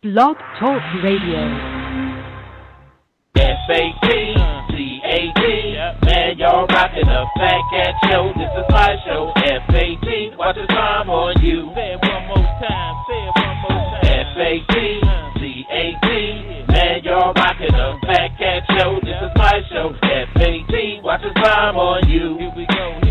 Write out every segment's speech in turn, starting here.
Blog Talk Radio. Fatcat, man, y'all rockin' the Fatcat show. This is my show. Fatcat, watch the time on you. Say it one more time. Fatcat, man, y'all rockin' the Fatcat show. This is my show. Fatcat, watch the time on you. Here we go.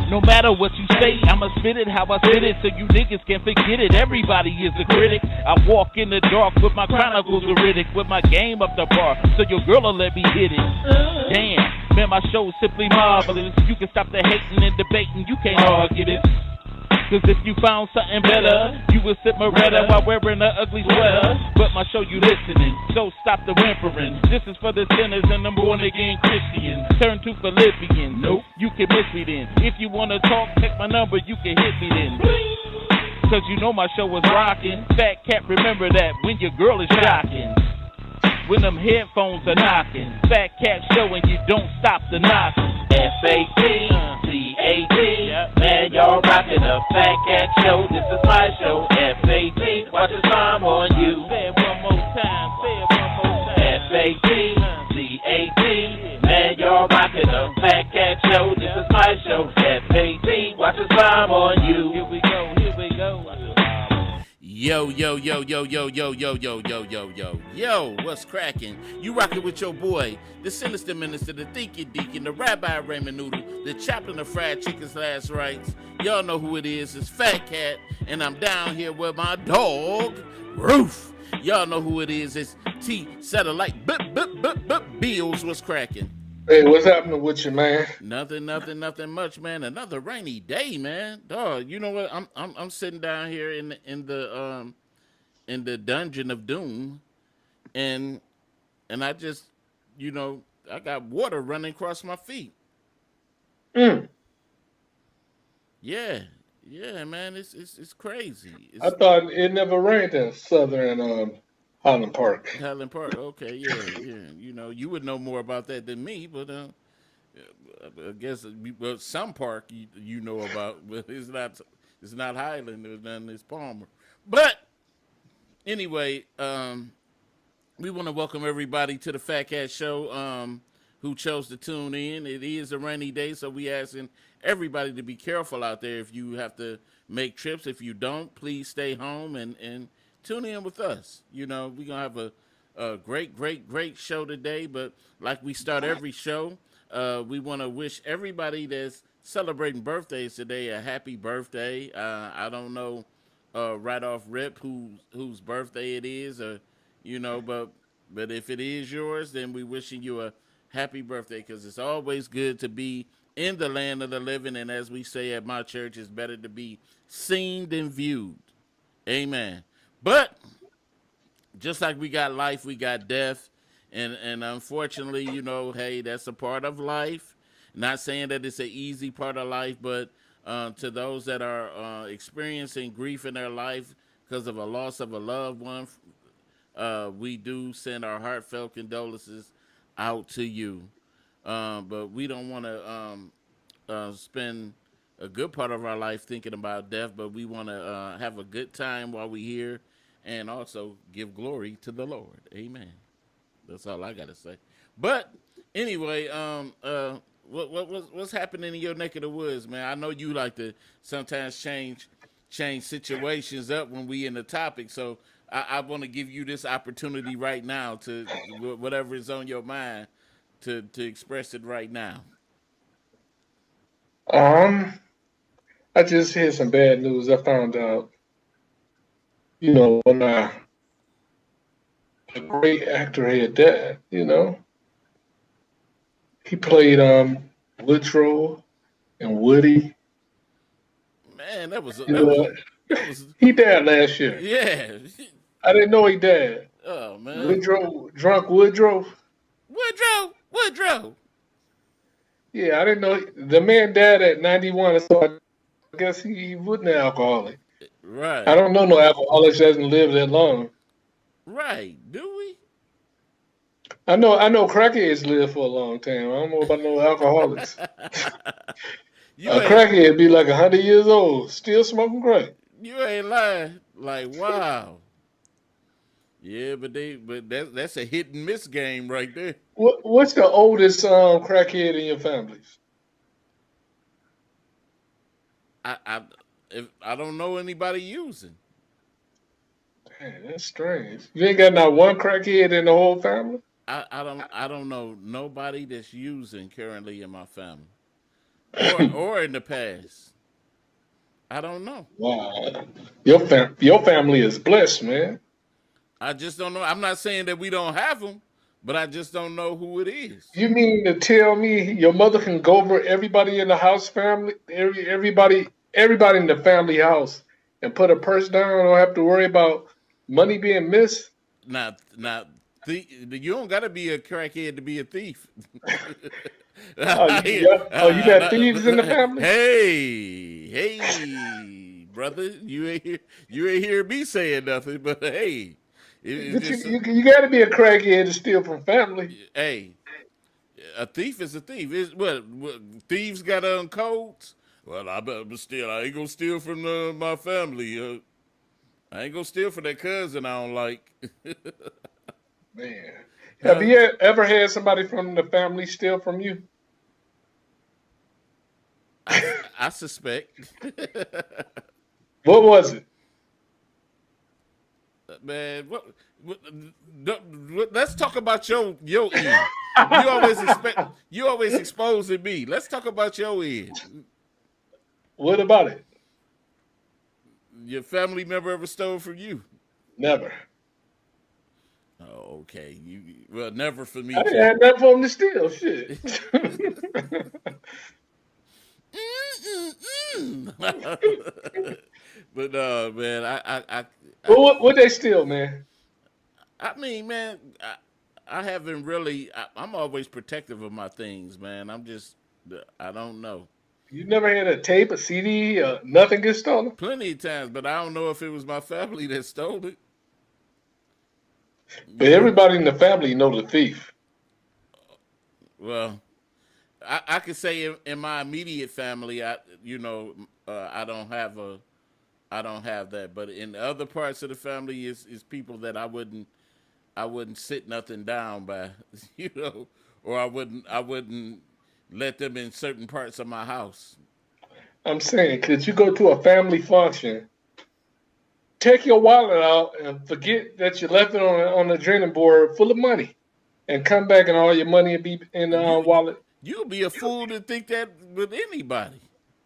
No matter what you say, I'ma spit it how I spit it, so you niggas can't forget it. Everybody is a critic. I walk in the dark with my chronicles veridic, with my game up the bar, so your girl'll let me hit it. Damn, man, my show's simply marvelous. You can stop the hating and debating, you can't argue this. Cause if you found something better, you would sip Moretta while wearing an ugly sweater. But my show you listening, so stop the whimpering. This is for the sinners and the born again Christians. Turn to Philippians. Nope, you can miss me then. If you wanna talk, text my number, you can hit me then. Cause you know my show was rocking. Fatcat, remember that when your girl is shocking. When them headphones are knocking. Fatcat show and you don't stop the knocking. Fatcat, man, y'all rockin' the Fatcat show. This is my show. Fatcat, watch the time on you. Say it one more time. Fatcat, man, y'all rockin' the Fatcat show. This is my show. Fatcat, watch the time on you. Here we go. Yo, what's cracking? You rockin' with your boy, the sinister minister, the thinking deacon, the rabbi Raymond Noodle, the chaplain of fried chicken's last rites. Y'all know who it is. It's Fatcat, and I'm down here with my dog, Roof. Y'all know who it is. It's T Satellite Bills. What's cracking? Hey, what's happening with you, man? Nothing much, man. Another rainy day, man. Dog, you know what? I'm sitting down here in the dungeon of doom, and I just, I got water running across my feet. Yeah, man. It's crazy. I thought it never rained in southern Highland Park. Highland Park. Okay, yeah. You would know more about that than me, but I guess some park you know about, but it's not Highland. It's Palmer. But anyway, we want to welcome everybody to the Fatcat show. Who chose to tune in? It is a rainy day, so we asking everybody to be careful out there. If you have to make trips, if you don't, please stay home and tune in with us. We're going to have a great show today. But like we start every show, we want to wish everybody that's celebrating birthdays today a happy birthday. I don't know right off rip whose birthday it is, but if it is yours, then we wishing you a happy birthday, because it's always good to be in the land of the living. And as we say at my church, it's better to be seen than viewed. Amen. But just like we got life, we got death. And unfortunately, hey, that's a part of life. Not saying that it's an easy part of life, but to those that are experiencing grief in their life because of a loss of a loved one, we do send our heartfelt condolences out to you. But we don't want to spend a good part of our life thinking about death, but we want to have a good time while we're here and also give glory to the Lord. Amen. That's all I got to say. But anyway, what's happening in your neck of the woods, man? I know you like to sometimes change situations up when we in the topic, so I want to give you this opportunity right now to whatever is on your mind to express it right now. I just heard some bad news. I found out, when a great actor had died. He played Woodrow and Woody. Man, that was he died last year. Yeah. I didn't know he died. Oh, man. Drunk Woodrow. Woodrow. Yeah, I didn't know. The man died at 91, so I guess he wasn't an alcoholic. Right. I don't know no alcoholics that hasn't lived that long. Right. Do we? I know crackheads live for a long time. I don't know about no alcoholics. A crackhead be like 100 years old, still smoking crack. You ain't lying. Like, wow. Yeah, but that's a hit and miss game right there. What's the oldest crackhead in your family? I I don't know anybody using. Man, that's strange. You ain't got not one crackhead in the whole family? I don't know nobody that's using currently in my family or in the past. I don't know. Wow. Your family is blessed, man. I just don't know. I'm not saying that we don't have them, but I just don't know who it is. You mean to tell me your mother can go over everybody in the house family, everybody in the family house and put a purse down and don't have to worry about money being missed? Not you don't got to be a crackhead to be a thief. You got thieves in the family? Hey, brother, you ain't hear me saying nothing, but hey, it's But just you got to be a crackhead to steal from family. hey, a thief is a thief. Is what thieves got on codes? Well, I better steal. I ain't gonna steal from my family. I ain't gonna steal from that cousin I don't like. Man, have Huh? you ever had somebody from the family steal from you? I, I suspect. What was it? Man, what, let's talk about your end. You always exposing me. Let's talk about your end. What about it? Your family member ever stole from you? Never. Oh, okay. Well, never for me I didn't too. have nothing for them to steal. Shit. But man, Well, what they steal, man? I mean, man, I haven't really. I'm always protective of my things, man. I don't know. You never had a tape, a CD, nothing get stolen? Plenty of times, but I don't know if it was my family that stole it. But You know, everybody in the family know the thief. well, I could say in my immediate family, I don't have that. But in other parts of the family, is people that I wouldn't sit nothing down by, or I wouldn't let them in certain parts of my house. I'm saying, could you go to a family function, take your wallet out, and forget that you left it on the draining board full of money, and come back and all your money will be in the You wallet? you'll be a fool to think that with anybody.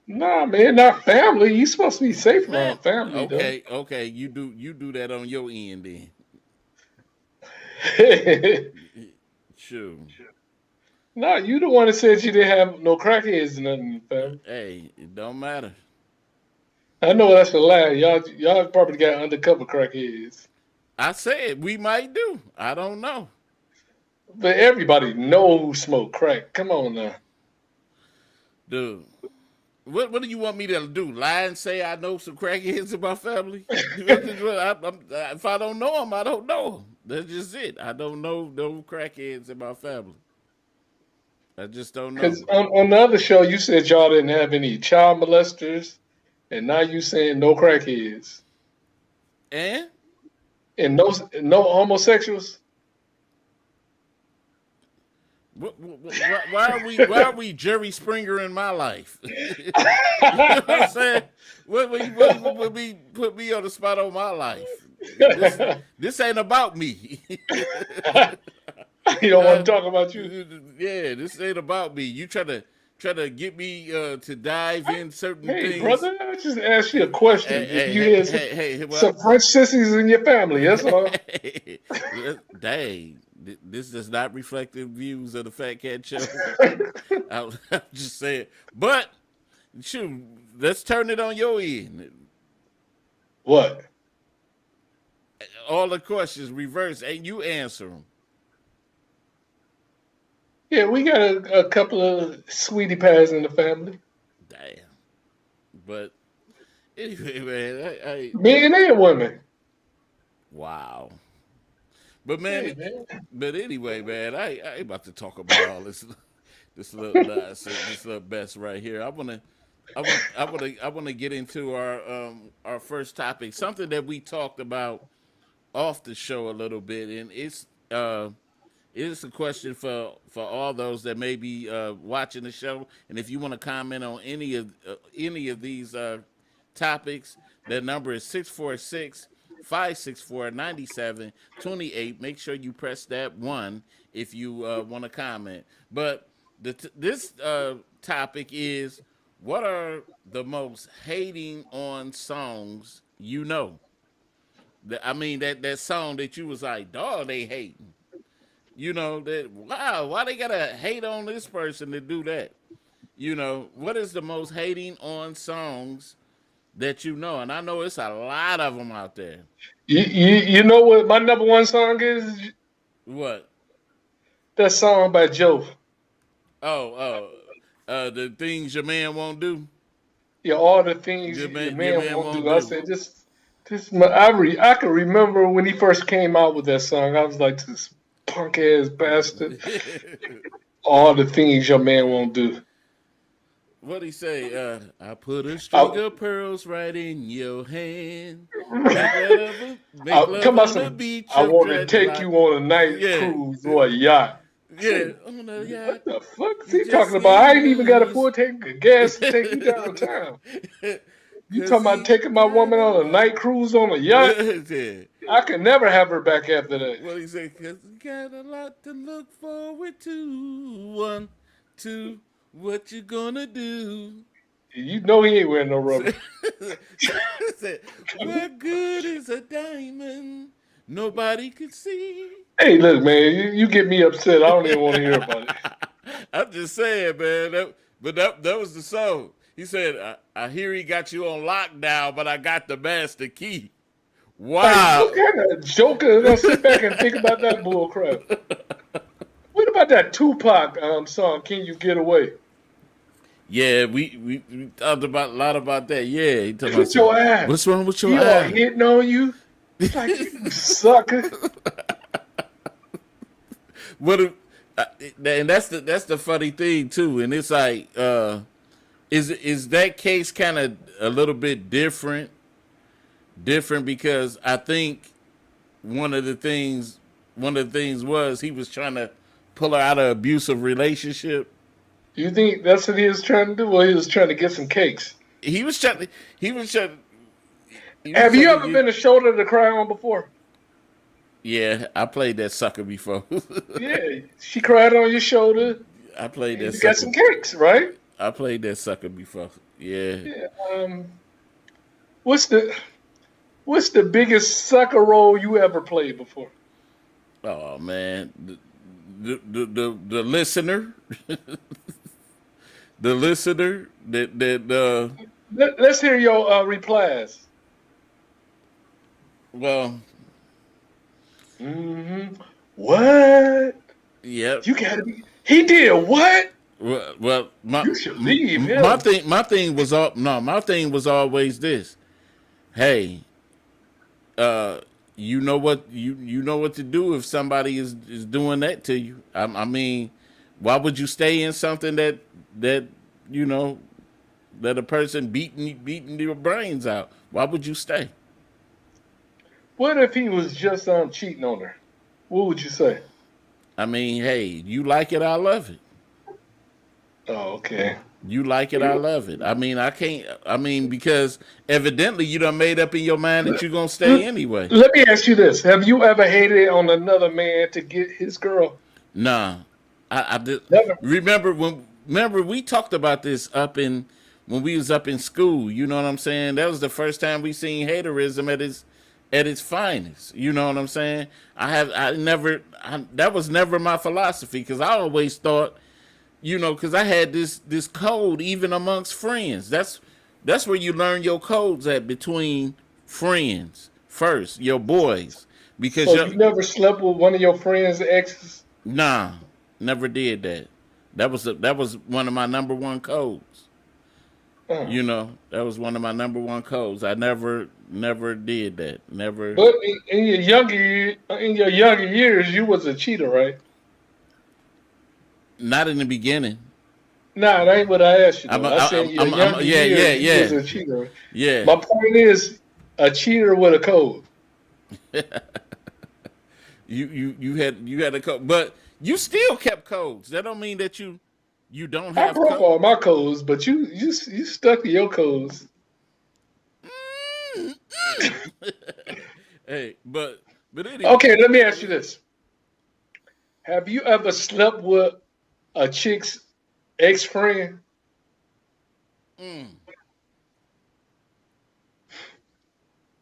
Nah, man, not family. You supposed to be safe Man, around family, though. okay, you do that on your end then. Sure. No, you the one that said you didn't have no crackheads and nothing in your family. Hey, it don't matter. I know that's a lie. Y'all probably got undercover crackheads. I said we might do. I don't know. But everybody know who smoke crack. Come on now. Dude. What do you want me to do? Lie and say I know some crackheads in my family? If I don't know them, I don't know them. That's just it. I don't know no crackheads in my family. I just don't know. Because on the other show, you said y'all didn't have any child molesters, and now you saying no crackheads And and no homosexuals. why are we Jerry Springer in my life? You know what I'm saying? Put me on the spot on my life? This ain't about me. You don't want to talk about you. Yeah, this ain't about me. You try to get me to dive in certain Hey, things. brother, I just asked you a question. If you had Well, some French sissies in your family, that's all. dang, this does not reflect the views of the Fat Cat Show. I'm just saying, but shoot, let's turn it on your end. What? All the questions reverse, and you answer them. Yeah, we got a couple of sweetie pies in the family. Damn, but anyway, man, Men and women. wow. But Hey, man, man. but anyway, man, I ain't about to talk about all this little this little mess right here. I wanna get into our first topic, something that we talked about off the show a little bit, and it's a question for all those that may be watching the show, and if you want to comment on any of these topics, the number is 646-564-9728. Make sure you press that one if you want to comment. But this topic is, what are the most hating on songs you know? I mean, that song that you was like, dog, they hating. You know, that, wow, why they gotta hate on this person to do that? You know, what is the most hating on songs that you know? And I know it's a lot of them out there. You know what my number one song is? What? That song by Joe. The things your man won't do. Yeah, all the things Your your man, your man man won't won't do. I do. said, I can remember when he first came out with that song. I was like, this punk ass bastard. All the things your man won't do. What'd he say? I put a I, string of pearls right in your hand. Make love come on, on the beach I of want to take dreadlock. you on a night Yeah, cruise or a yacht. yeah. On the yacht. What the fuck is You he just talking about? need I ain't even got a booze. full tank of gas to take you downtown. You Cause talking about he taking my got woman a on a lot. night cruise on a yacht? Yeah. I can never have her back after that. What he say? Cause he got a lot to look forward to. One, two, what you gonna do? You know he ain't wearing no rubber. Said, what good is a diamond? Nobody could see. Hey, look, man, you get me upset. I don't even want to hear about it. I'm just saying, man. That was the song. He said, I hear he got you on lockdown, but I got the master key. Like, Wow. what kind of joker is gonna sit back and think about that bull crap? What about that Tupac song, Can You Get Away? Yeah, we talked about a lot about that. Yeah, he talking With your ass. what's wrong with your He all eye? hitting on you. Like, you sucker. What? And that's the funny thing too. And it's like, is that case kind of a little bit different? Different because I think one of the things was he was trying to pull her out of an abusive relationship. You think that's what he was trying to do? Well, he was trying to get some cakes. He was trying. He was trying. Have you ever been a shoulder to cry on before? Yeah, I played that sucker before. Yeah, she cried on your shoulder. I played that You sucker. got some cakes, right? I played that sucker before. Yeah. Yeah. What's the biggest sucker role you ever played before? Oh man, the listener, the listener that Let's hear your replies. well, What? yep. You gotta be. He did what? Well, You should leave him. my thing was my thing was always this. Hey, you know what you know what to do if somebody is doing that to you. I mean, why would you stay in something that you know that a person beating your brains out? Why would you stay? What if he was just cheating on her? What would you say? I mean, hey, you like it, I love it. Oh, okay. You like it, I love it. I mean, I can't. I mean, because evidently you done made up in your mind that you're gonna stay anyway. Let me ask you this: have you ever hated on another man to get his girl? Nah, I did. Never. Remember we talked about this when we was up in school. You know what I'm saying? That was the first time we seen haterism at its finest. You know what I'm saying? That was never my philosophy because I always thought, you know, because I had this code even amongst friends. That's where you learn your codes at between friends first, your boys. Because So you never slept with one of your friends' exes? nah, never did that. That was one of my number one codes. You know, that was one of my number one codes. I never did that. Never. But in your younger years, you was a cheater, right? Not in the beginning. Nah, that ain't what I asked you. Though. I said in your younger years, yeah. you was a cheater. Yeah. My point is, a cheater with a code. You had a code, but you still kept codes. That don't mean that you don't I have broke code. all my codes, but you stuck to your codes. Mm, hey, but anyway, Okay, let me ask you this: have you ever slept with a chick's ex friend? mm,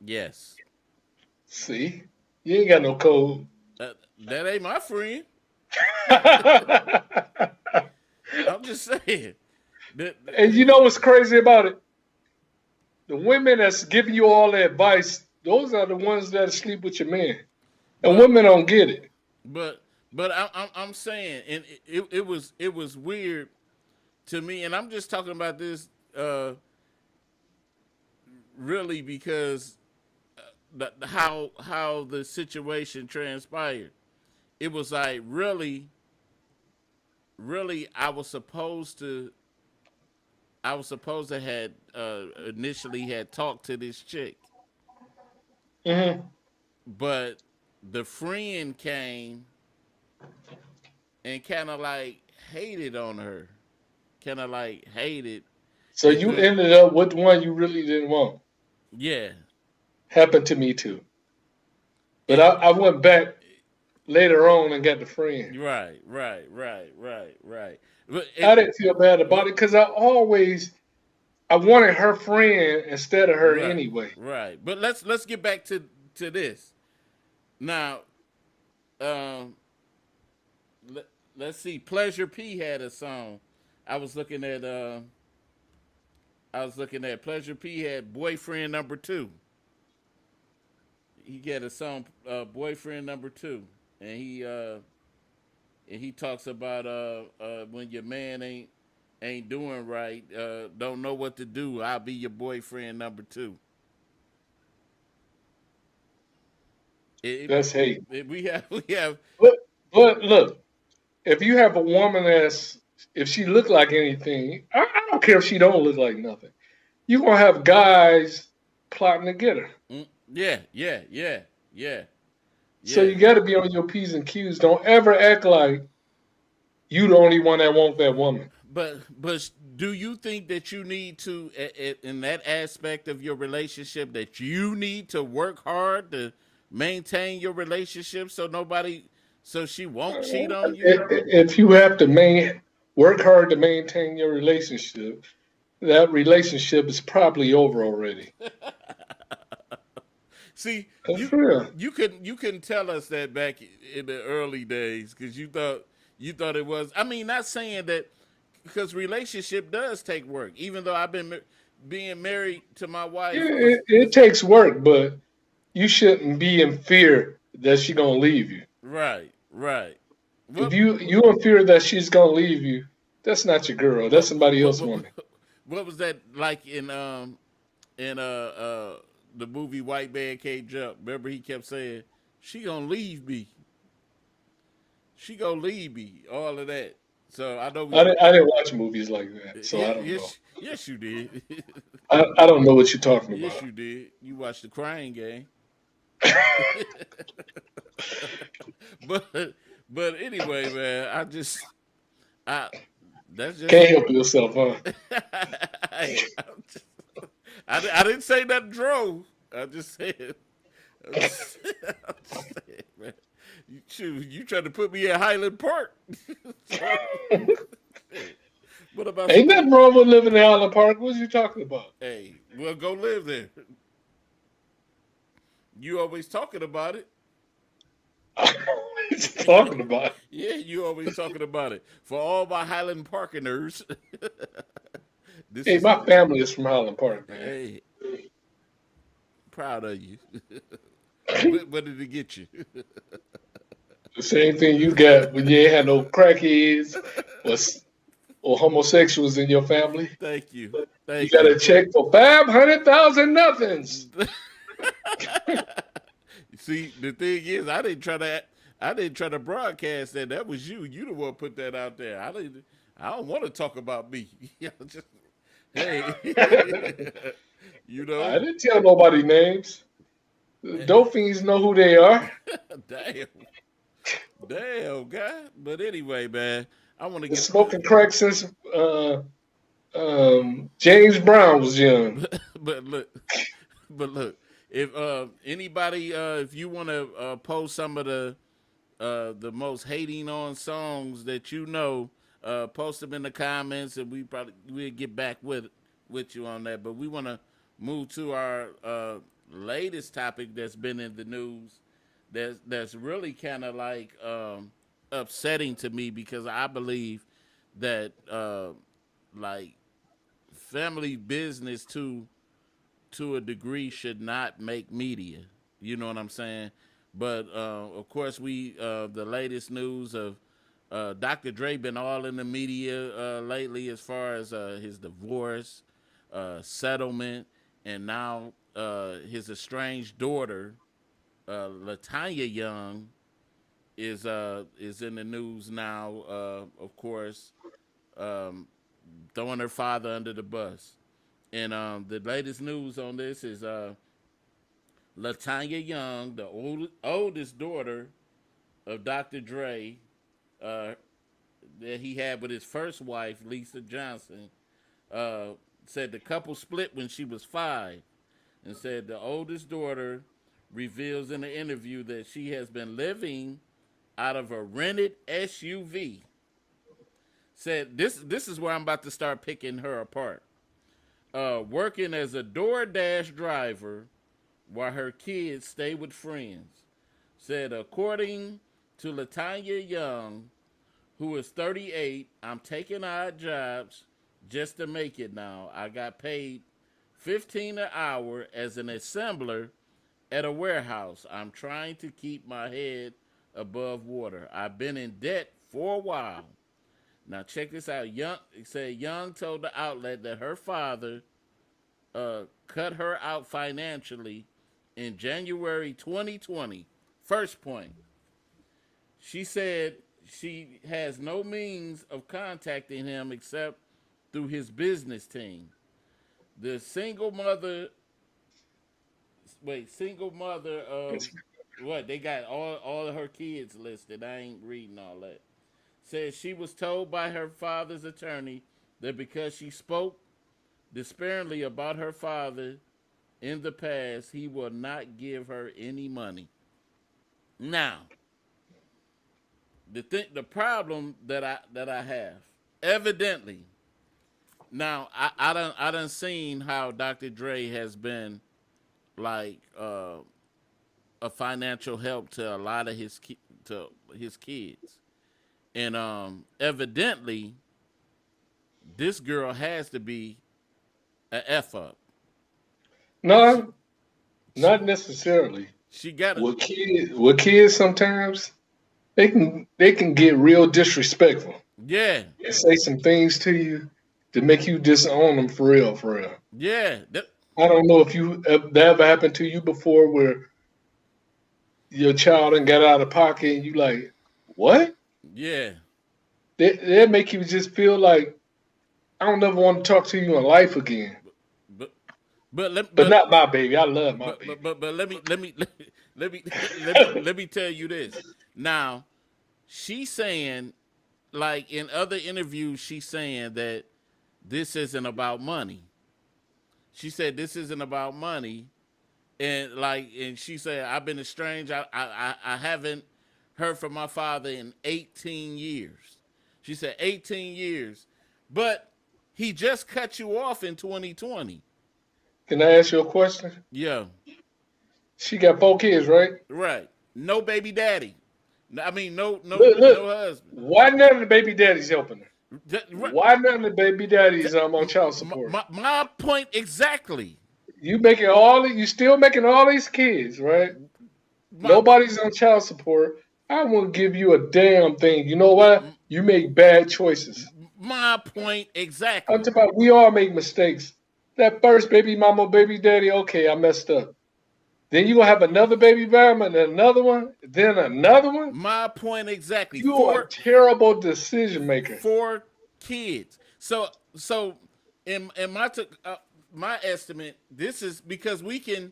yes, See, you ain't got no code. that ain't my friend. I'm just saying that. And you know what's crazy about it? The women that's giving you all the advice, those are the ones that sleep with your man. And But women don't get it. but I'm saying, and it was weird to me, and I'm just talking about this really because how the situation transpired. It was like really I was supposed to had initially had talked to this chick, Hmm. but the friend came and kind of like hated on her, kind of like hated, So and you then ended up with one you really didn't want. yeah, Happened to me too. But it, I went back later on and got the friend. right. But I didn't feel bad about but it because I wanted her friend instead of her right, anyway. right. But let's get back to this now. Um, let, let's see. Pleasure P had a song. I was looking at. I was looking at Pleasure P had boyfriend number two. He got a song, boyfriend number two, and he talks about when your man ain't doing right, don't know what to do. I'll be your boyfriend number two. It, That's hate. we have But but look, if you have a woman that's if she look like anything, I don't care if she don't look like nothing. You gonna have guys plotting to get her. yeah So yeah. you got to be on your p's and q's. Don't ever act like you the only one that want that woman. But do you think that you need to in that aspect of your relationship that you need to work hard to maintain your relationship so she won't cheat on you? If you have to work hard to maintain your relationship, that relationship is probably over already. See, That's you real. you couldn't tell us that back in the early days because you thought it was. I mean, not saying that because relationship does take work. Even though I've been being married to my Yeah, wife for it takes work, but you shouldn't be in fear that she's gonna leave you. right. If What you in fear that she's gonna leave you, that's not your girl. That's what somebody what else's what, woman. what was that like in the movie White Man Can't Jump? Remember he kept saying she gonna leave me, she gonna leave me, all of that. So I know we. I didn't watch movies like that, so I don't know. Yes, you did. I don't know what you're talking Yes, about. you did. You watched the Crying Game, but anyway, man, I that's just Can't help yourself, huh? hey, I didn't say that drove. I just said. I'm just saying, man. You tried to put me in Highland Park. So, hey, what about Ain't some? nothing wrong with living in Highland Park. What you talking about? Hey, well, go live there. You always talking about it. What you talking about? Yeah, you always talking about it. For all my Highland Parkiners, this Hey, is my family is from Highland Park, man. hey, proud of you. What did it get you? The same thing you got when you ain't had no crackheads or, or homosexuals in your family. Thank you, You thank got you. a check for 500,000 nothings. See, the thing is, I didn't try to broadcast that. That was you. You the one put that out there. I don't want to talk about me. Just, hey, you I know, didn't tell nobody names. The Dolphins know who they are. damn. Damn, God. But anyway, man, I want to Been get. smoking crack since James Brown was young. But look, but look. If anybody, if you want to post some of the most hating on songs that you know, post them in the comments, and we'll get back with you on that. But we want to move to our latest topic that's been in the news. That's really kind of like upsetting to me because I believe that like family business to a degree should not make media. You know what I'm saying? But of course, we the latest news of Dr. Dre been all in the media lately as far as his divorce, settlement, and now his estranged daughter, Latanya Young, is in the news now. Of course, um, throwing her father under the bus. And the latest news on this is Latanya Young, the oldest daughter of Dr. Dre, uh, that he had with his first wife, Lisa Johnson, uh, said the couple split when she was 5, and said the oldest daughter reveals in an interview that she has been living out of a rented SUV. Said this is where I'm about to start picking her apart. Working as a DoorDash driver while her kids stay with friends. Said, according to Latanya Young, who is 38, I'm taking odd jobs just to make it now. I got paid 15 an hour as an assembler at a warehouse. I'm trying to keep my head above water. I've been in debt for a while. Now check this out. Young said Young told the outlet that her father cut her out financially in January 2020. First point, she said she has no means of contacting him except through his business team. The single mother of what? They got all of her kids listed. I ain't reading all that. Says she was told by her father's attorney that because she spoke despairingly about her father in the past, he will not give her any money. Now, the problem that I have, evidently, now I done seen how Dr. Dre has been like a financial help to a lot of his kids, and evidently this girl has to be a f up. She No, she not necessarily. she got to. With kids sometimes they can get real disrespectful Yeah, and say some things to you to make you disown them for real, for real. yeah, I don't know if that ever happened to you before where your child and got out of pocket and you like, what? yeah. That make you just feel like I don't ever want to talk to you in life again. But but let But not my baby. I love my baby. but let me tell you this. Now she's saying, like in other interviews, she's saying that this isn't about money. She said this isn't about money, and she said I've been estranged. I haven't heard from my father in 18 years. She said 18 years, but he just cut you off in 2020. Can I ask you a question? Yeah, She got 4 kids, right? right. No baby daddy. I mean, no Look. husband. Why none of the baby daddies helping her? Right. Why none of the baby daddies on child support? My point exactly. You still making all these kids, right? My Nobody's on child support. I won't give you a damn thing. You know what? You make bad choices. my point I'm exactly. talking about we all make mistakes. That first baby mama, baby daddy, okay, I messed up. Then you gonna have another baby mama and another one, then another one. My point exactly. You are a terrible decision maker. Four kids. So in my estimate, this is because me and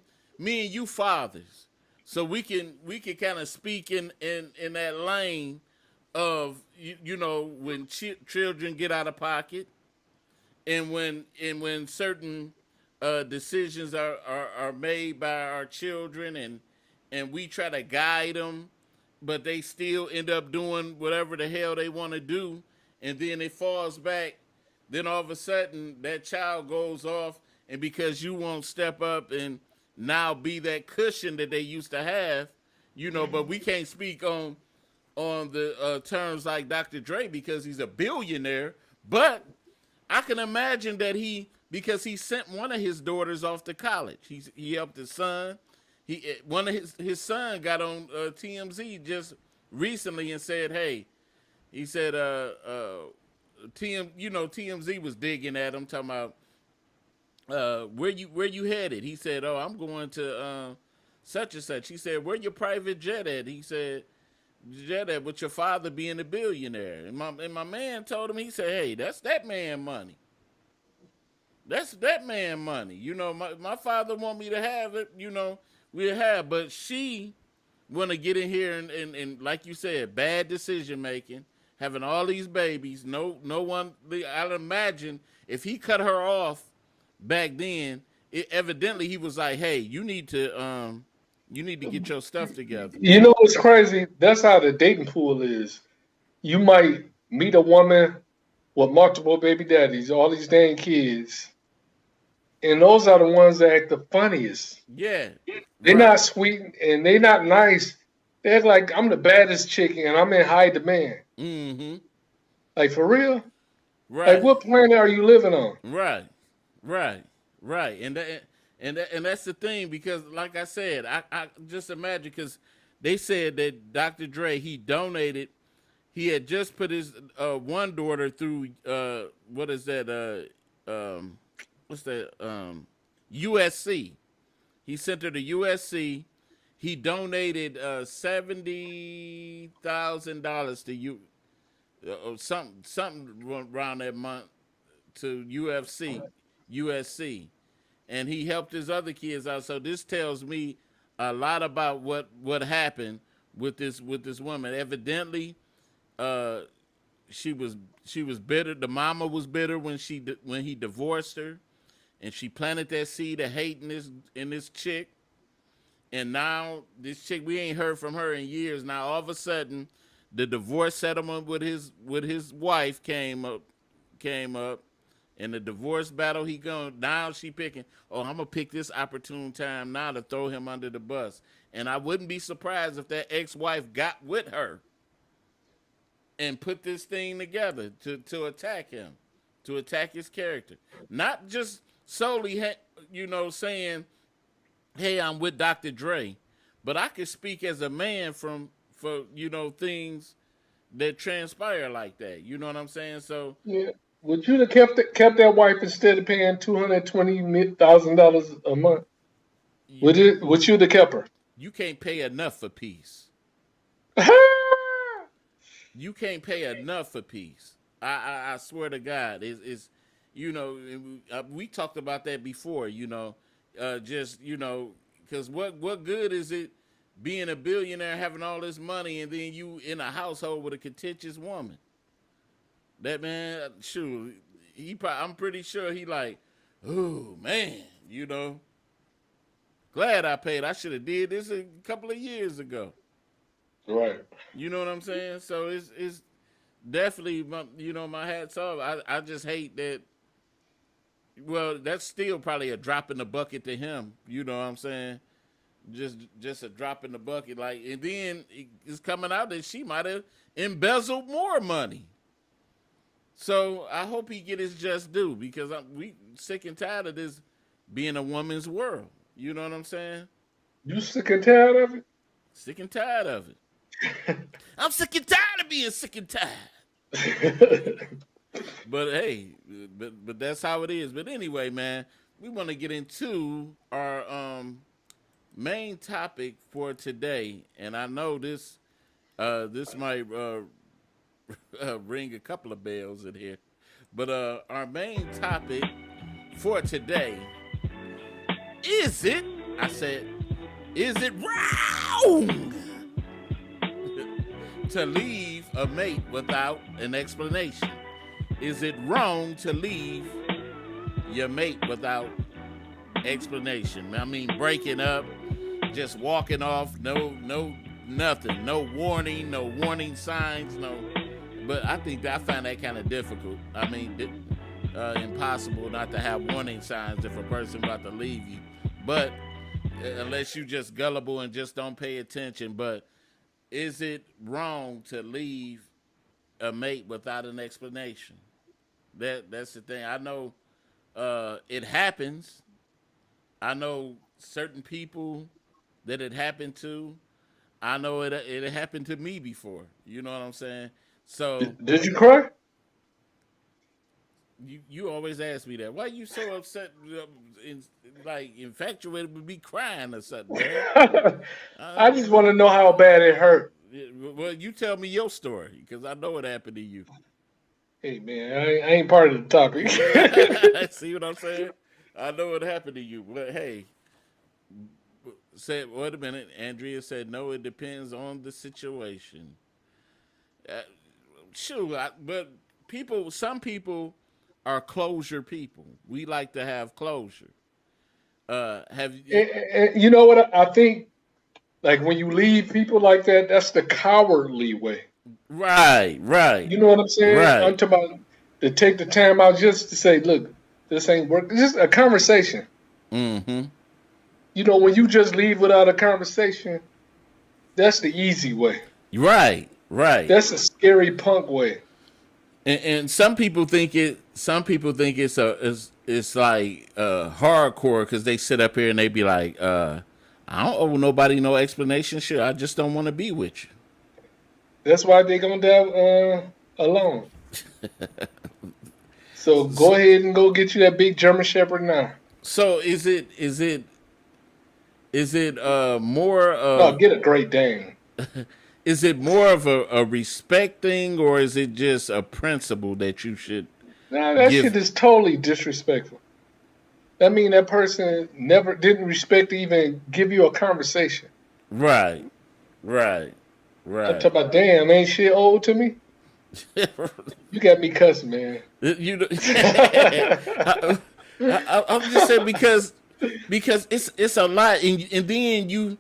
you fathers. so we can kind of speak in that lane of when children get out of pocket, and when certain decisions are made by our children, and we try to guide them, but they still end up doing whatever the hell they want to do, and then it falls back. Then all of a sudden that child goes off, and because you won't step up and now be that cushion that they used to have, but we can't speak on the terms like Dr. Dre because he's a billionaire. But I can imagine that because he sent one of his daughters off to college. He helped his son. One of his son got on TMZ just recently and said, "Hey," he said, TMZ was digging at him, talking about where you headed. He said, "Oh, I'm going to such and such." He said, "Where your private jet at?" He said, "Jet at with your father being a billionaire." And my man told him, he said, "Hey, that's that man money. That's that man money. My father want me to have it. We'll have, but she want to get in here and like you said, bad decision making, having all these babies. No one. I'd imagine if he cut her off back then, evidently he was like, "Hey, you need to get your stuff together." You know what's crazy? That's how the dating pool is. You might meet a woman with multiple baby daddies, all these dang kids, and those are the ones that act the funniest. Yeah, They're right. not sweet and they're not nice. They act like I'm the baddest chick and I'm in high demand. Mm-hmm. Like, for real? Like, Right. what planet are you living on? Right. Right. Right. And that's the thing, because like I said, I just imagine, because they said that Dr. Dre, he had just put his one daughter through what is that what's that USC. He sent her to USC. He donated $70,000 to you, something around that month, to USC, and he helped his other kids out. So this tells me a lot about what happened with this woman. Evidently, she was bitter. The mama was bitter when he divorced her, and she planted that seed of hate in this chick. And now this chick, we ain't heard from her in years. Now all of a sudden, the divorce settlement with his wife came up, and the divorce battle he going. Now she picking. Oh, I'm gonna pick this opportune time now to throw him under the bus. And I wouldn't be surprised if that ex-wife got with her and put this thing together to attack him, to attack his character. Not just solely, saying, "Hey, I'm with Dr. Dre," but I could speak as a man for things that transpire like that. You know what I'm saying? So Yeah. Would you have kept that wife instead of paying $220,000 a month? Would you have kept her? you can't pay enough for peace. You can't pay enough for peace. I swear to God, we talked about that before. Because what good is it being a billionaire, having all this money, and then you in a household with a contentious woman? That man, shoot, I'm pretty sure he like, oh man, glad I paid. I should have did this a couple of years ago. Right. You know what I'm saying? So it's definitely my hat's off. I just hate that. Well, that's still probably a drop in the bucket to him. You know what I'm saying? Just a drop in the bucket. Like, and then it's coming out that she might have embezzled more money. So I hope he get his just due, because we sick and tired of this being a woman's world. You know what I'm saying? You sick and tired of it? Sick and tired of it. I'm sick and tired of being sick and tired. But hey, but that's how it is. But anyway, man, we want to get into our main topic for today, and I know this might ring a couple of bells in here, but our main topic for today is it? I said, is it right wrong to leave a mate without an explanation? Is it wrong to leave your mate without explanation? I mean, breaking up, just walking off, no nothing, no warning signs, no. But I find that kind of difficult. I mean, impossible not to have warning signs if a person about to leave you. But unless you just gullible and just don't pay attention. But is it wrong to leave a mate without an explanation? That's the thing. I know it happens. I know certain people that it happened to. I know it happened to me before. You know what I'm saying? So Did you cry? you always ask me that. Why you so upset, like infatuated with me crying or something, man? I just want to know how bad it hurt. Well, you tell me your story because I know what happened to you. Hey man, I ain't part of the topic. See what I'm saying? I know what happened to you, but hey, said wait a minute. Andrea said no. It depends on the situation. But some people are closure people. We like to have closure. Have you? And you know what? I think like when you leave people like that, that's the cowardly way. Right. You know what I'm saying? I'm Right. talking about to take the time out just to say, look, this ain't working. Just a conversation. Mm-hmm. You know, when you just leave without a conversation, that's the easy way. Right. That's a scary punk way. And some people think it. Some people think it's like hardcore because they sit up here and they be like, I don't owe nobody no explanation. Shit, I just don't want to be with you. That's why they gonna die alone. So go ahead and go get you that big German Shepherd now. So is it more No, get a Great Dane. is it more of a respect thing or is it just a principle that you should Nah, that give? shit is totally disrespectful. That mean that person never didn't respect to even give you a conversation. Right. I'm talking about, damn, ain't shit old to me? You got me cussing, man. You know, I'm just saying because it's a lot, and then you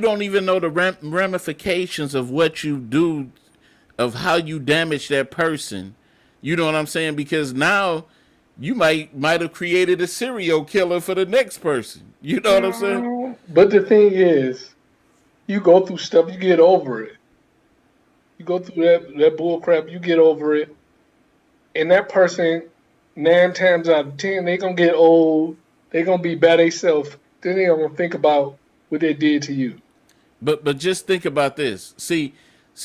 don't even know the ramifications of what you do, of how you damage that person. You know what I'm saying? Because now you might have created a serial killer for the next person. You know what I'm saying? But the thing is, you go through stuff, you get over it. You go through that bull crap, you get over it. And that person, 9 times out of 10, they gonna get old. They gonna be by themselves. Then they gonna think about what they did to you. But just think about this. See,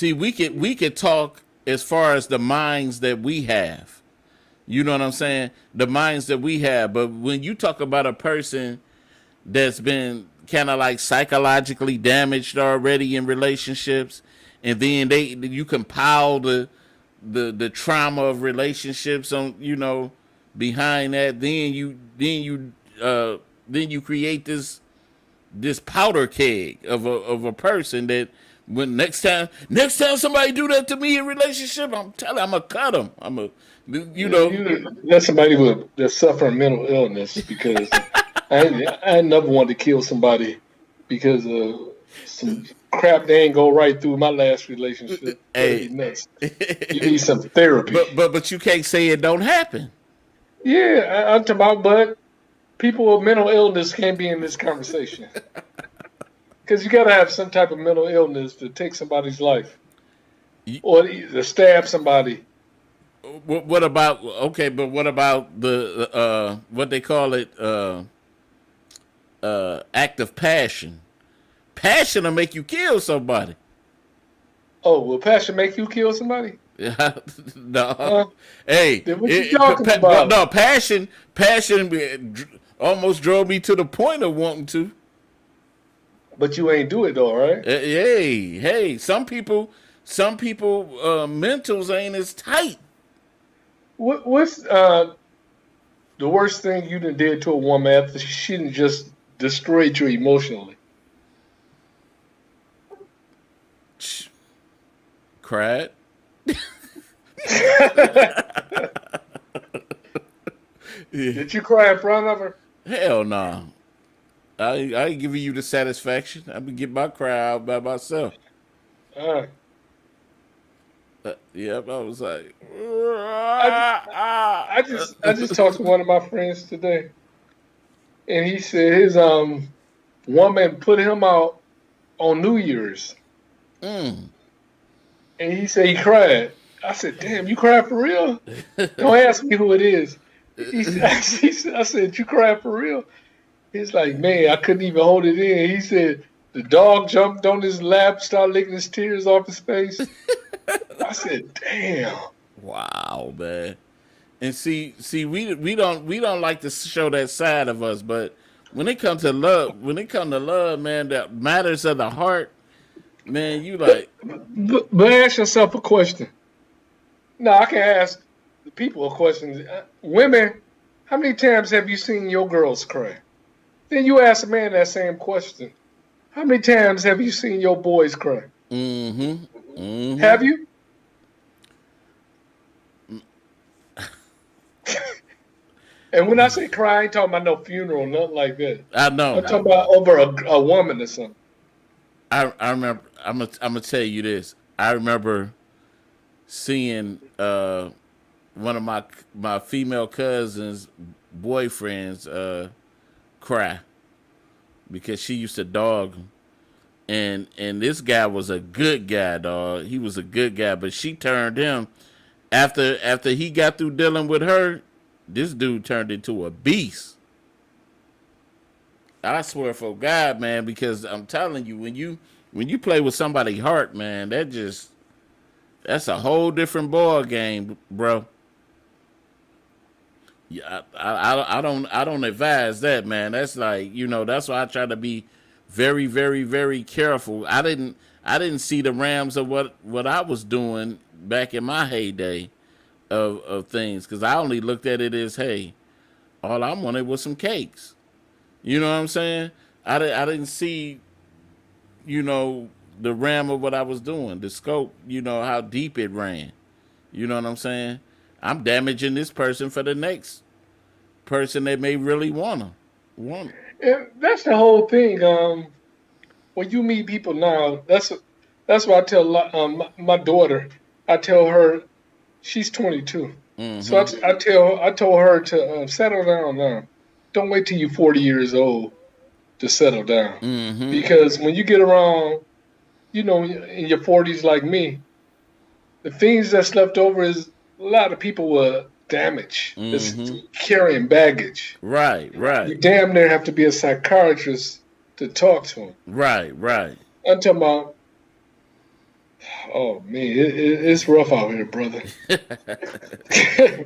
we could talk as far as the minds that we have. You know what I'm saying? The minds that we have. But when you talk about a person that's been kind of like psychologically damaged already in relationships, and then you compile the trauma of relationships on behind that, then you create this powder keg of a person that when next time somebody do that to me in relationship, I'm gonna cut them. That's somebody that's suffering mental illness because I never wanted to kill somebody because of some crap they ain't go right through my last relationship. That'd be nuts. You need some therapy. But you can't say it don't happen. Yeah, I'm talking about, but people with mental illness can't be in this conversation. Because you got to have some type of mental illness to take somebody's life or to stab somebody. What about But what about the what they call it act of passion? Passion will make you kill somebody. Oh, will passion make you kill somebody? No. Hey, then what you talking about? No, passion almost drove me to the point of wanting to. But you ain't do it though, right? Hey, some people mentals ain't as tight. What's the worst thing you done did to a woman after she done just destroyed you emotionally? Cried. Yeah. Did you cry in front of her? Hell no. I ain't giving you the satisfaction. I'm gonna get my cry out by myself. Uh, Yep, I was like, I, ju- I just talked to one of my friends today, and he said his woman put him out on New Year's, mm. and he said he cried. I said, "Damn, you cried for real? Don't ask me who it is." I said, "You cried for real?" He's like, "Man, I couldn't even hold it in." He said the dog jumped on his lap, started licking his tears off his face. I said, "Damn." Wow, man. And we don't like to show that side of us, but when it comes to love, man, that matters of the heart, man, you But, like, but ask yourself a question. No, I can ask the people a question. Women, how many times have you seen your girls cry? Then you ask a man that same question. How many times have you seen your boys cry? mm-hmm, mm-hmm. Have you? And when I say cry, I ain't talking about no funeral, nothing like that. I I'm know. talking about over a woman or something. I remember. I'm gonna tell you this. I remember seeing one of my female cousins' boyfriends cry because she used to dog him. And this guy was a good guy, dog. He was a good guy, but she turned him after he got through dealing with her. This dude turned into a beast. I swear for God, man, because I'm telling you, when you play with somebody's heart, man, that's a whole different ball game, bro. Yeah, I don't advise that, man. That's like, that's why I try to be very, very, very careful. I didn't see the rams of what I was doing back in my heyday of things, because I only looked at it as, hey, all I wanted was some cakes. You know what I'm saying? I didn't see, the ram of what I was doing, the scope, how deep it ran. You know what I'm saying? I'm damaging this person for the next person that may really want. And that's the whole thing. When you meet people now, that's why I tell my daughter. I tell her she's 22, so Mm-hmm. I told her to settle down now. Don't wait till you're 40 years old to settle down, Mm-hmm. because when you get around, in your 40s like me, the things that's left over is a lot of people were damaged. It's Mm-hmm. carrying baggage. Right, right, You damn near have to be a psychiatrist to talk to them. right, right. I'm talking about, oh man, it's rough out here, brother.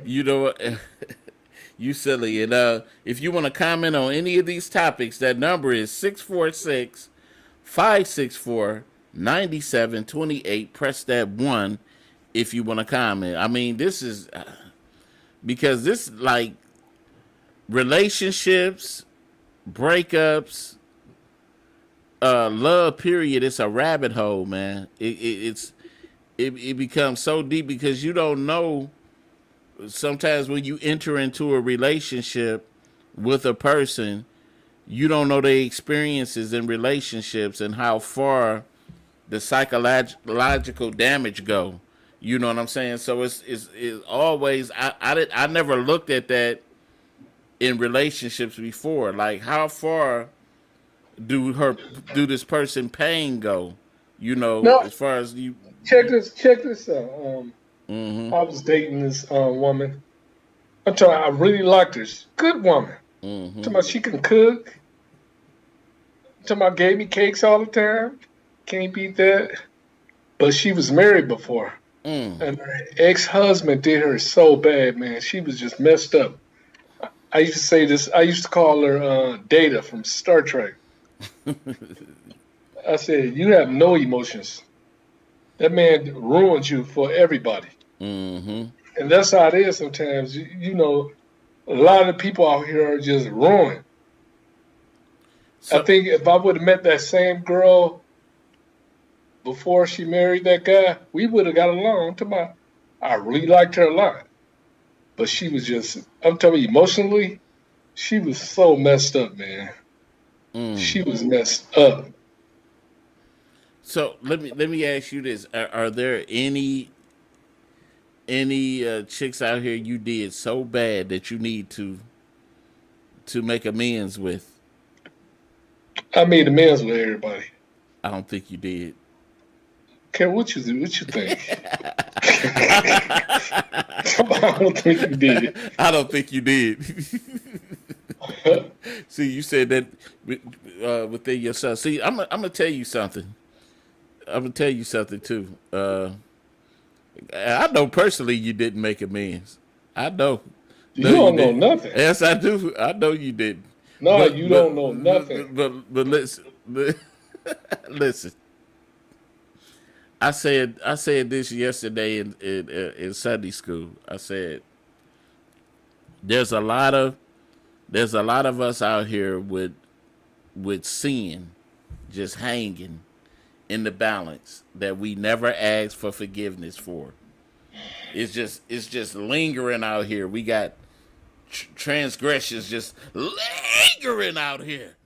You know what? You silly. And if you want to comment on any of these topics, that number is 646-564-9728. Press that one if you want to comment. I mean, this is because this, like, relationships, breakups, love, period, it's a rabbit hole, man. It becomes so deep because you don't know. Sometimes when you enter into a relationship with a person, you don't know their experiences in relationships and how far the psychological damage go. You know what I'm saying? So it's always, I never looked at that in relationships before. Like, how far do this person pain go? No, As far as you. check this out. Mm-hmm. I was dating this woman. I'm talking. I really liked her. She's a good woman. I'm Mm-hmm. talking about she can cook. I'm talking about gave me cakes all the time. Can't beat that. But she was married before, Mm. and her ex-husband did her so bad, man. She was just messed up. I used to say this. I used to call her Data from Star Trek. I said, "You have no emotions. That man ruins you for everybody." Mm-hmm. And that's how it is sometimes. A lot of people out here are just ruined. I So. think if I would have met that same girl before she married that guy, we would have got along. I really liked her a lot, but she was just, I'm telling you, emotionally, she was so messed up, man. Mm. She was messed up. So let me ask you this: are there any chicks out here you did so bad that you need to make amends with? I made amends with everybody. I don't think you did. Okay, what you think? I don't think you did. I don't think you did. See, you said that within yourself. See, I'm gonna tell you something. I'm gonna tell you something too. I know personally you didn't make amends. I know. You No, you don't know didn't. nothing. Yes, I do. I know you didn't. No, But you but don't know nothing. but listen, listen. I said this yesterday in Sunday school. I said there's a lot of us out here with sin just hanging in the balance that we never asked for forgiveness for. It's just lingering out here. We got transgressions just lingering out here,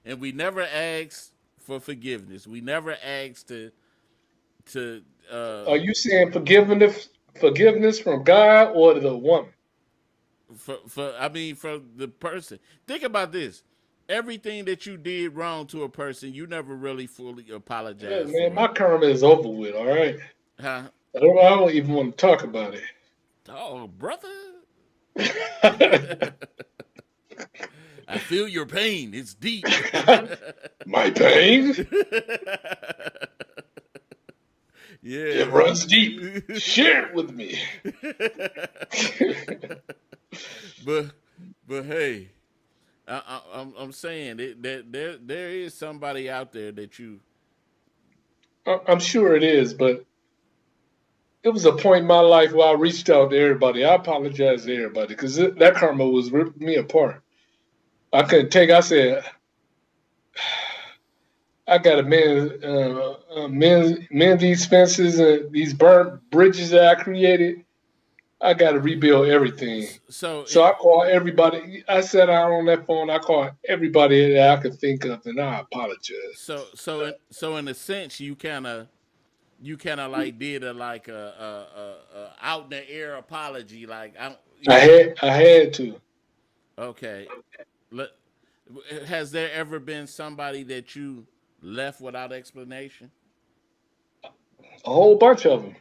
and we never asked for forgiveness. We never asked to Are you saying forgiveness from God or the woman? for I mean for the person. Think about this. Everything that you did wrong to a person, you never really fully Look, apologized man, for. my karma is over with. All right, Huh? I don't even want to talk about Oh, brother. it. I feel your pain. It's deep. My pain, Yeah, it runs deep. Share it with me. but hey, I'm saying that there is somebody out there that you. I'm sure it is, but it was a point in my life where I reached out to everybody. I apologize to everybody because that karma was ripping me apart. I couldn't take. I said, I got to mend these fences and these burnt bridges that I created. I got to rebuild everything. So So I called everybody. I sat out on that phone. I called everybody that I could think of, and I apologize. in a sense, you kind of like did a like a out in the air apology, like I don't, I had to. okay. Let, has there ever been somebody that you left without explanation? A whole bunch of them.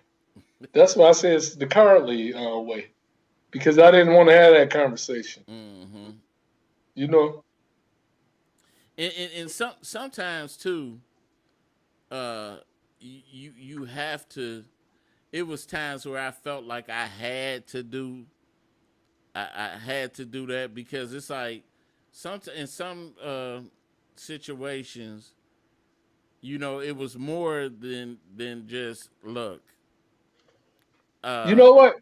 That's why I said it's the currently way because I didn't want to have that conversation. Mm-hmm. You know, And sometimes too, uh, you have to. It was times where I felt like I had to do that because it's like in some situations, it was more than just look. you Uh, know what?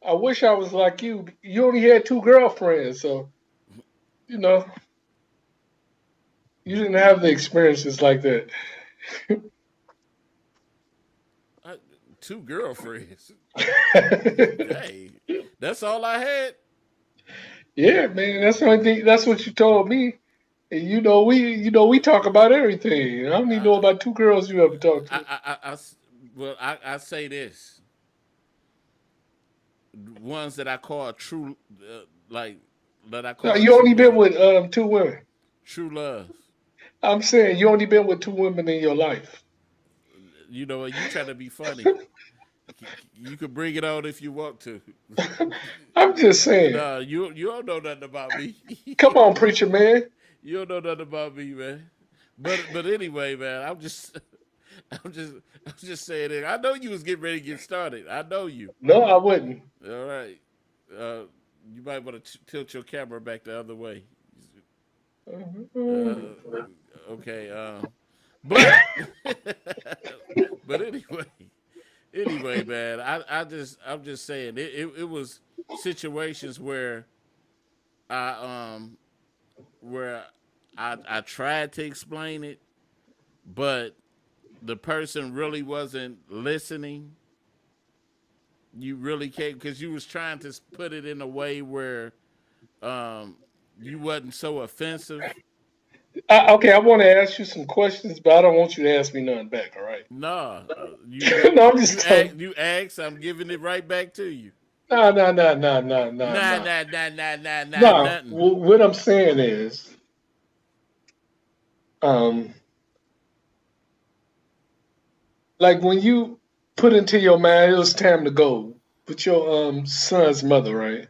I wish I was like you. You only had two girlfriends, so you know you didn't have the experiences like that. I, two girlfriends. Hey, that's all I had. Yeah, man, that's the only thing. That's what you told me. And we talk about everything. I don't even know about two girls you ever talked to. Well, I say this: ones that I call true, like that I No, call you true only been love, with two women. true love. I'm saying you only been with two women in your life. You know, you try to be funny. You can bring it on if you want to. I'm just saying. Nah, you don't know nothing about me. Come on, preacher man. You don't know nothing about me, man. But anyway, man, I'm just I'm just saying it. I know you was getting ready to get started. I know you. No, I wouldn't. All right. Uh, you might want to tilt your camera back the other way. Uh, okay. But but anyway, man, I'm just saying it was situations I where I tried to explain it, but the person really wasn't listening, you really can't, because you was trying to put it in a way where um, you wasn't so offensive. Okay, I want to ask you some questions, but I don't want you to ask me nothing back. All right? Nah, you No, I'm you just ask, telling. you ask, I'm giving it right back to you. No, no, no, no, no, no, Nah, no. nah, nah, nah, nah, nah, No, nothing. what I'm saying is, um, like when you put into your mind it was time to go with your son's mother, right?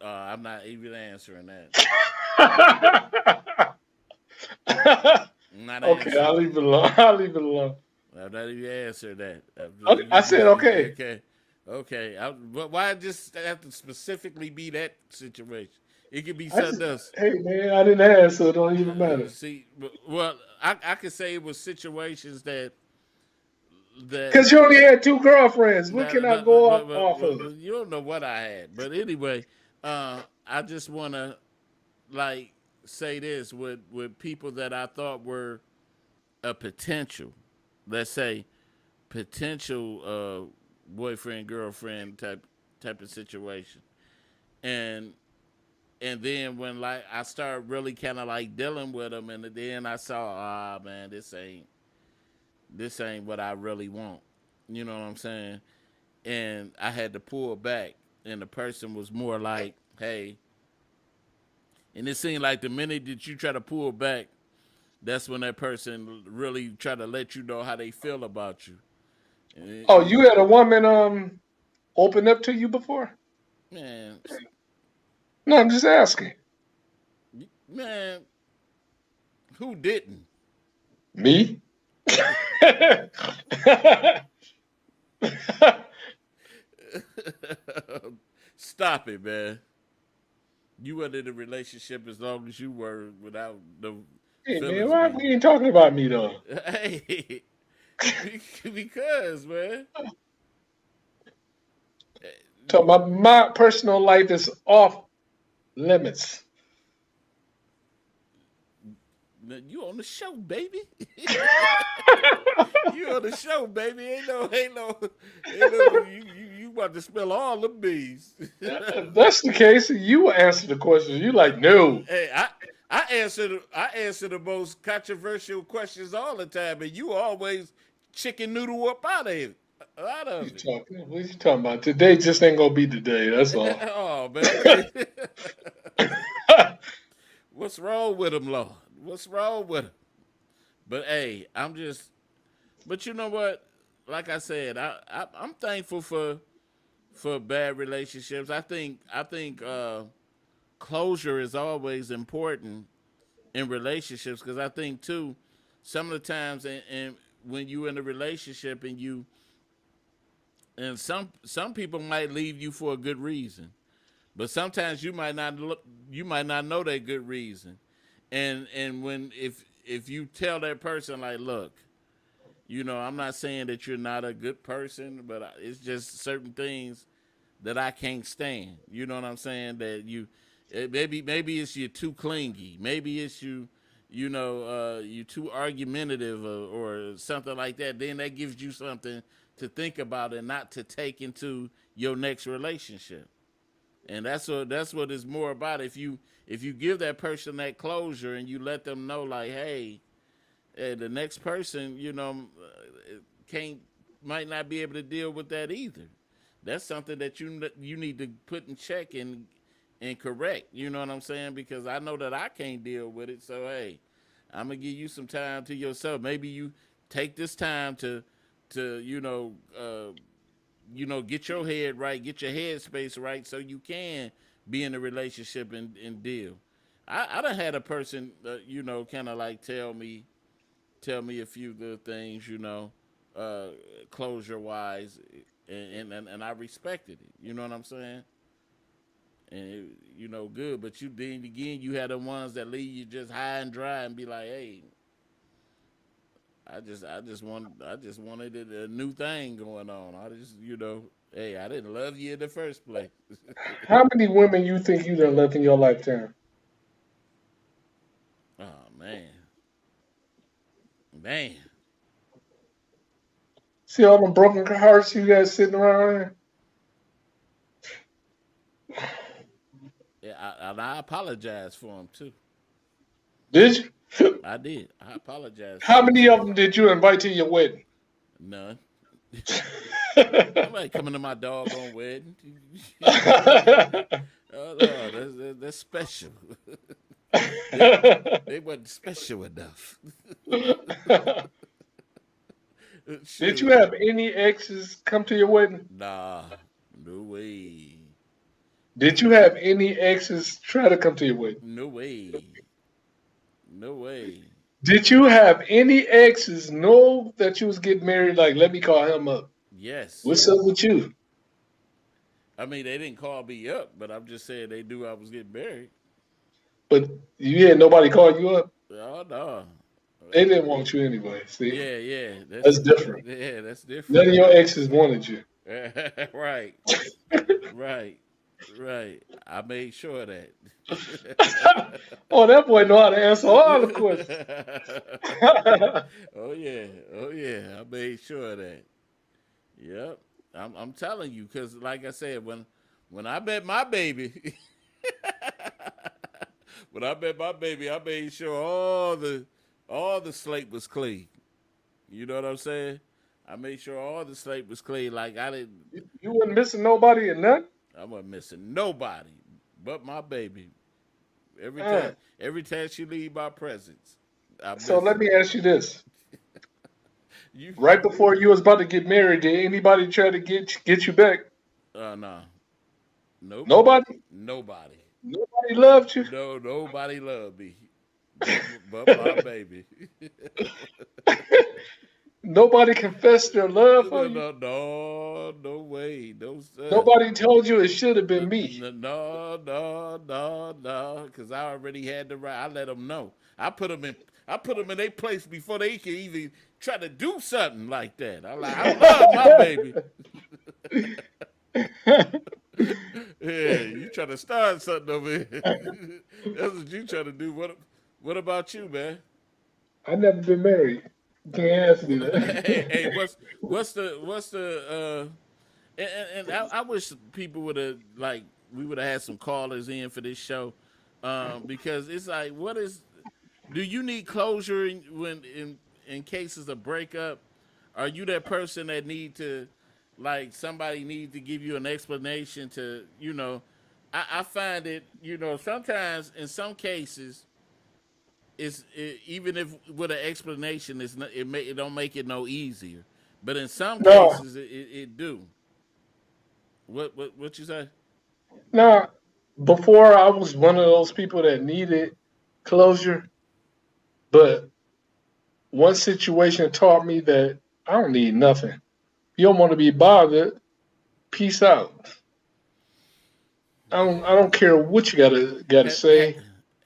I'm not even answering that. I'm not Okay, I'll answering leave it alone. I'll leave it alone. it. I'm not even answering that. Okay, I said okay. Okay, okay. But why just have to specifically be that situation? It could be I just, something else. hey man, I didn't ask, so it don't even matter. See, well, I could say it was situations that Cause you only had two girlfriends. What can that, I that, go off of? that you don't know what I had. But anyway, I just want to like say this with people that I thought were a potential, let's say potential boyfriend girlfriend type of situation, and then when like I started really kind of like dealing with them, and then I saw, ah man, this ain't what I really want. You know what I'm saying? And I had to pull back, and the person was more like, hey, and it seemed like the minute that you try to pull back, that's when that person really try to let you know how they feel about you. And, Oh, you had a woman open up to you before? man, No, I'm just asking. man, who didn't? Me? Stop it, man. You weren't in a relationship as long as you were without the Hey man, feelings why being. we ain't talking about me though? Hey, because man, So my personal life is off limits. you on the show, baby. You on the show, baby. Ain't no. You about to spill all the bees. If that's the case, you answer the question. You like no. Hey, I answer the most controversial questions all the time, and you always chicken noodle up out of it. Out You of it. talking? What you talking about? Today just ain't gonna be today. That's all. Oh man, what's wrong with him, Lord? What's wrong with him? But hey, I'm just. But you know what? Like I said, I'm thankful for bad relationships. I think closure is always important in relationships, because I think too some of the times and when you in a relationship and some people might leave you for a good reason, but sometimes you might not know that good reason, and when if you tell that person like, look, I'm not saying that you're not a good person, but it's just certain things that I can't stand. You know what I'm saying? That maybe it's you too clingy. Maybe it's you too argumentative, or something like that. Then that gives you something to think about and not to take into your next relationship. And that's what it's more about. If you give that person that closure and you let them know like, hey, the next person, can't might not be able to deal with that either. That's something that you need to put in check and correct. You know what I'm saying? Because I know that I can't deal with it. So hey, I'm gonna give you some time to yourself. Maybe you take this time to get your head right, get your head space right, so you can be in a relationship and deal. I done had a person, kind of like tell me a few good things, uh, closure wise, and I respected it. You know what I'm saying? And good. But you then again, you had the ones that leave you just high and dry and be like, hey, I just wanted a new thing going on. Hey, I didn't love you in the first place. How many women you think you done left in your lifetime? Oh man, man. See all them broken hearts you guys sitting around here? Yeah, and I apologize for them too. Did you? I did. I apologize for How them many too. of them did you invite to your wedding? None. Oh, Nobody coming to my doggone wedding. Oh no, that's special. they they wasn't special enough. did you Shoot, have any exes come to your wedding? nah, no way, Did you have any exes try to come to your wedding? no way, no way. Did you have any exes know that you was getting married? Like, let me call him up. Yes, What's up with you? I mean they didn't call me up, but I'm just saying they knew I was getting married. But you had nobody call you up. Oh no, They didn't want you anyway. See, yeah, yeah, that's different. that's None different. of your exes wanted you. Right, right, right. I made sure of that. Oh, that boy know how to answer all the questions. Oh yeah, oh yeah. I made sure of that. Yep. I'm telling you, because like I said, when I met my baby, when I met my baby, I made sure all the slate was clean. You know what I'm saying? I made sure all the slate was clean. Like I didn't, You wasn't missing nobody or nothing. I wasn't missing nobody but my baby. Uh, Every time she leave my presence, I so miss let her. me ask you this: You, right before you was about to get married, did anybody try to get you back? nah, nope, Nobody. nobody. Nobody loved you. No, nobody loved me, but my baby. Nobody confessed their love for No, you. no, no, no way, no sir. Nobody told you it should have been me. No, no, no, no, no, because I already had the right. I let them know. I put them in their place before they can even try to do something like that. I love my baby. Yeah, you trying to start something over here. That's what you trying to do. What about you, man? I never been married. You can't ask me Hey, that. what's the and I wish people would have like we would have had some callers in for this show, because it's like what is do you need closure in cases of breakup? Are you that person that need to like somebody need to give you an explanation to I find it sometimes in some cases even if with an explanation it's not, it don't make it no easier, but in some No, cases it do. What you say? no. Before I was one of those people that needed closure, but one situation taught me that I don't need nothing. You don't want to be bothered. Peace out. I don't care what you gotta Have, have, say,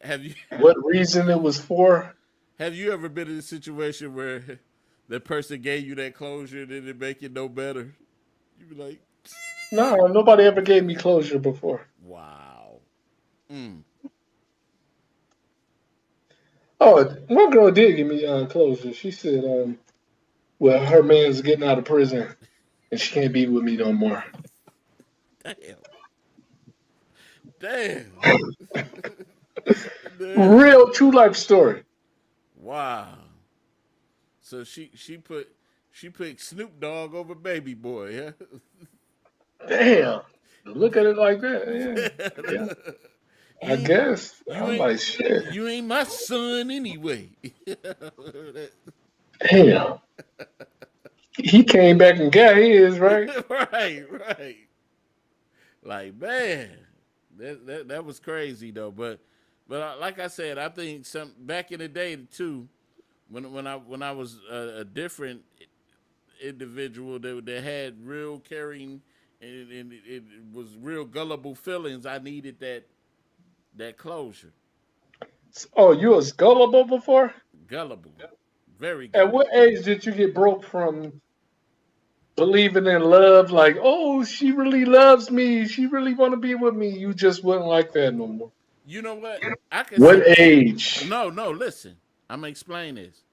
have you what reason it was for. have you ever been in a situation where that person gave you that closure and it make it no better? You be like, No, nobody ever gave me closure before. wow. Mm. Oh, one girl did give me closure. She said, "Well, her man's getting out of prison and she can't be with me no more." Damn. Damn. Damn. Real true life story. Wow. So she put Snoop Dogg over Baby Boy, huh? Damn. Look at it like that. Yeah, yeah. I you guess. you I'm ain't like, shit. you ain't my son anyway. Damn. He came back and got his, right? Right, right. Like man, that was crazy though. But like I said, I think some back in the day too, when I was a different individual that had real caring and it was real gullible feelings. I needed that closure. Oh, you was gullible before? Gullible, very At what gullible. age did you get broke from believing in love? Like, oh, she really loves me. She really want to be with me. You just wasn't like that no more. You know what? I can What see. age? No, no. Listen, I'm gonna explain this.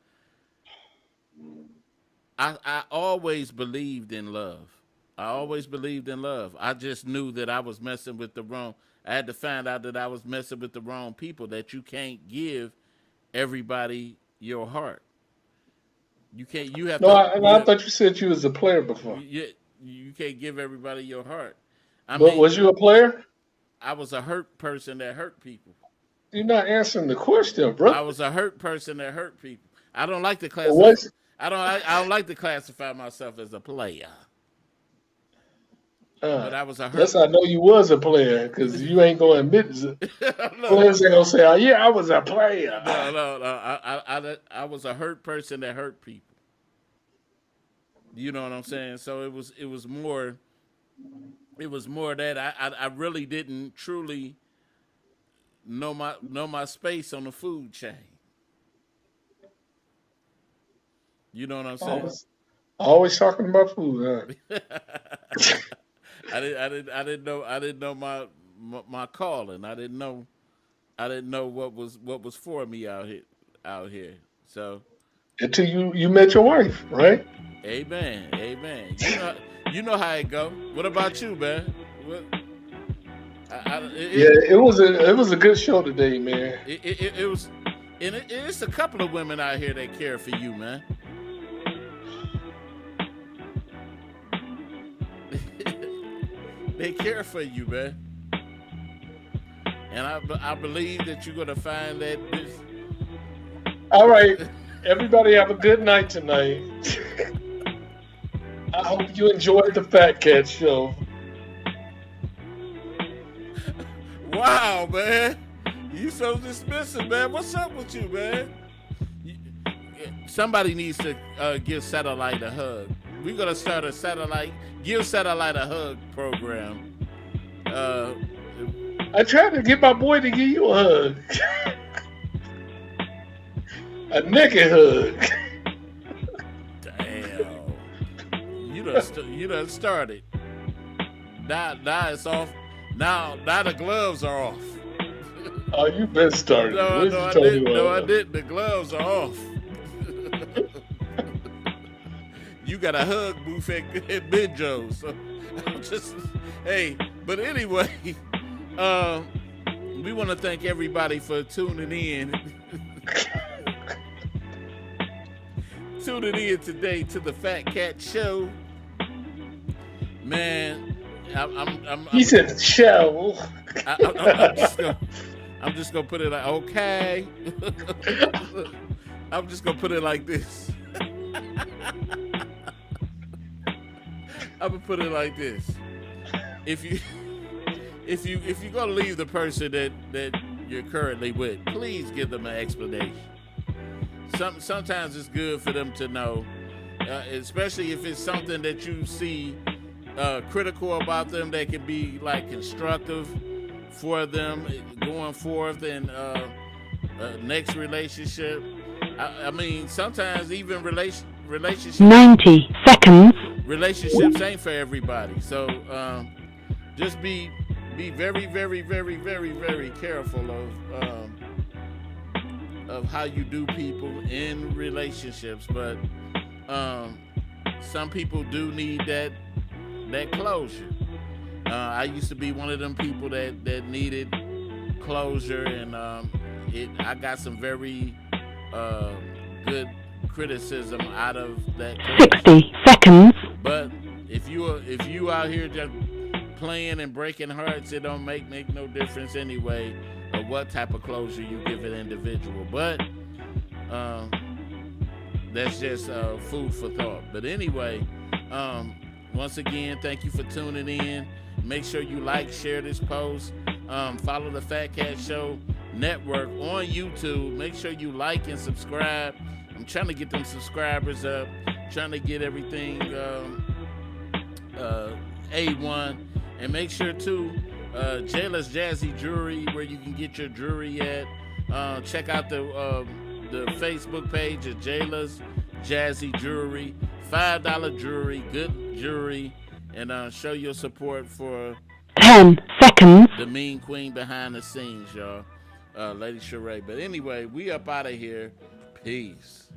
I always believed in love. I always believed in love. I just knew that I was messing with the wrong. I had to find out that I was messing with the wrong people. That you can't give everybody your heart. You can't. You have No, to. I thought you said you was a player before. You can't give everybody your heart. I But mean, was you a player? I was a hurt person that hurt people. You're not answering the question, I brother. was a hurt person that hurt people. I don't like to classify. What? I don't like to classify myself as a player. But I was a hurt. That's how I know you was a player because you ain't gonna admit it. no, Players ain't gonna say, "Oh yeah, I was a player." no. I was a hurt person that hurt people. You know what I'm saying? So it was more that I really didn't truly know my space on the food chain. You know what I'm saying? Always talking about food, huh? I didn't know my calling. I didn't know what was for me out here. So, Until you met your wife, right? amen. You know how it go. What about you, man? What, Yeah, it was a good show today, man. it was, and it's a couple of women out here that care for you, man. They care for you, man. And I believe that you're gonna find that this. All right, everybody have a good night tonight. I hope you enjoyed the Fat Cat show. Wow, man. You so dismissive, man. What's up with you, man? Somebody needs to give Satellite a hug. We're gonna start a give Satellite a hug program. I tried to get my boy to give you a hug. A naked hug. Damn. You done started. Now it's off. Now the gloves are off. Oh, you been started. No, I didn't. The gloves are off. You got a hug booth at Ben Joe's. So I'm just, hey, but anyway, we want to thank everybody for tuning in. Tuning in today to the Fat Cat Show. Man, He said show. I'm just gonna put it like, okay. I'm just gonna put it like this. I'm gonna put it like this. If you're gonna leave the person that you're currently with, please give them an explanation. Sometimes it's good for them to know, especially if it's something that you see critical about them that can be like constructive for them going forth in next relationship. I mean, sometimes even relationships 90 seconds. Relationships ain't for everybody. So just be very, very, very, very, very careful of how you do people in relationships. But some people do need that closure. I used to be one of them people that needed closure, and I got some very good criticism out of that closure. 60 seconds. But if you out here just playing and breaking hearts, it don't make no difference anyway of what type of closure you give an individual. But that's just food for thought. But anyway, once again, thank you for tuning in. Make sure you like, share this post. Follow the Fat Cat Show Network on YouTube. Make sure you like and subscribe. I'm trying to get them subscribers up. Trying to get everything A1. And make sure too, Jayla's Jazzy Jewelry, where you can get your jewelry at. Check out the Facebook page of Jayla's Jazzy Jewelry. $5 jewelry, good jewelry, and show your support for 10 seconds. the mean queen behind the scenes, y'all. Lady Sheree. But anyway, we up out of here. Peace.